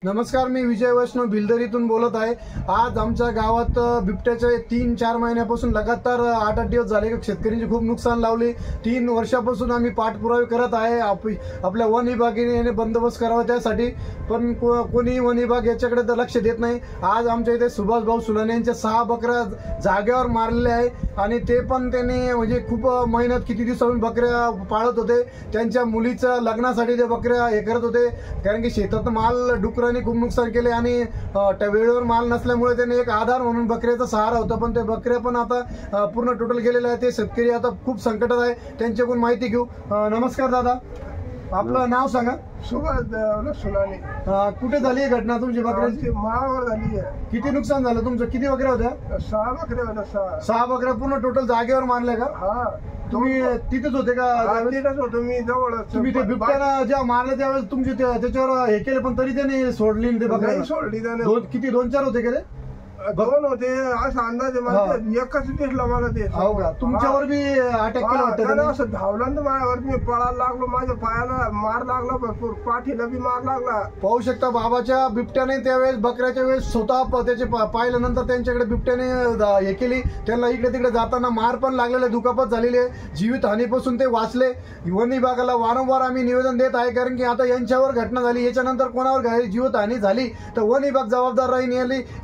नमस्कार, मी विजय वैष्णव भिलदरीतून बोलत आहे। आज आमच्या गावात बिबट्याचे 3-4 महिन्यापासून लगातार 8-8 दिवस झाले की शेतकऱ्यांची खूप नुकसान लावले। 3 वर्षापासून आम्ही पाठपुरावे करत आहे। आपल्या वन विभागाने बंदोबस्त करावा त्यासाठी, पण कोणी वन विभाग याच्याकडे तर लक्ष देत नाही। आज आमच्या इथे सुभाष भाऊ सुलाने यांच्या 6 बकऱ्या जागेवर मारलेले आहे आणि ते पण त्यांनी म्हणजे खूप मेहनत किती दिवसांपासून बकऱ्या पाळत होते। त्यांच्या मुलीच्या लग्नासाठी ते बकऱ्या हे करत होते, कारण की शेतात माल डुकरांनी खूप नुकसान केले आणि वेळेवर माल नसल्यामुळे त्यांनी एक आधार म्हणून बकऱ्याचा सहारा होता, पण ते बकऱ्या पण आता पूर्ण टोटल गेलेले आहे। ते शेतकरी आता खूप संकटात आहे, त्यांच्याकडून माहिती घेऊ। नमस्कार दादा, आपलं नाव सांगा। सुभाष सुलाने। कुठे झाली ही घटना तुमची बकऱ्याची? माळावर झाली आहे। किती नुकसान झालं तुमचं? किती बकऱ्या होत्या? 6 बकऱ्या होत्या। 6 बकऱ्या पूर्ण टोटल जागेवर मारल्या का? हा। तुम्ही तिथेच होते का? तिथेच होतो मी, जवळच। तुम्ही ते बिबट्याला जेव्हा मारलं त्यावेळेस तुमची त्याच्यावर हे केले, पण तरी त्याने सोडली नाही ते बकऱ्या? सोडली त्याने। किती 2-4 होते का ते? 2 होते असा अंदाज आहे। एकच दिसला मला ते। हो का? तुमच्यावर बी अटॅक केला वाटतं? असं धावला ना माझ्यावर, मी पळायला लागलो, माझ्या पायाला मार लागला भरपूर, पाठीला बी मार लागला। पाहू शकता बाबाच्या बिबट्याने त्यावेळेस बकऱ्याच्या वेळेस स्वतः त्याचे पाहिल्यानंतर त्यांच्याकडे बिबट्याने हे केली, त्यांना इकडे तिकडे जाताना मार पण लागलेले, दुखापत झालेली आहे, जीवित हानीपासून ते वाचले। वन विभागाला वारंवार आम्ही निवेदन देत आहे, कारण की आता यांच्यावर घटना झाली, याच्यानंतर कोणावर जीवित हानी झाली तर वन विभाग जबाबदार राहील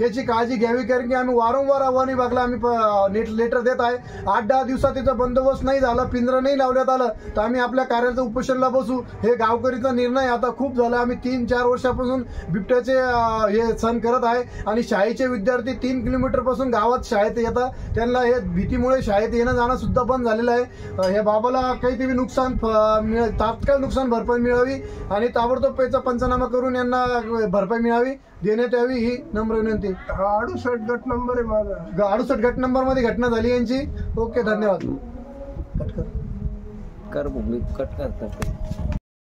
याची काळजी घ्यावी, कारण की आम्ही वारंवार वन विभागाला आम्ही लेटर देत आहे। 8-10 दिवसात त्याचा बंदोबस्त नाही झाला, पिंजरं नाही लावण्यात आलं तर आम्ही आपल्या कार्यालयाचं उपोषणला बसू। हे गावकरीचा निर्णय आता खूप झाला। आम्ही 3-4 वर्षापासून बिबट्याचे हे सण करत आहे आणि शाळेचे विद्यार्थी 3 किलोमीटर पासून गावात शाळेत येतात, त्यांना हे भीतीमुळे शाळेत येणं जाणं सुद्धा बंद झालेलं आहे। या बाबाला काहीतरी नुकसान तात्काळ नुकसान भरपाई मिळावी आणि ताबडतोब पैसा पंचनामा करून यांना भरपाई मिळावी देण्यात यावी, ही नम्र विनंती। 68 गट नंबर आहे माझा। 68 गट नंबर मध्ये घटना झाली यांची। ओके, धन्यवाद। कर कट कर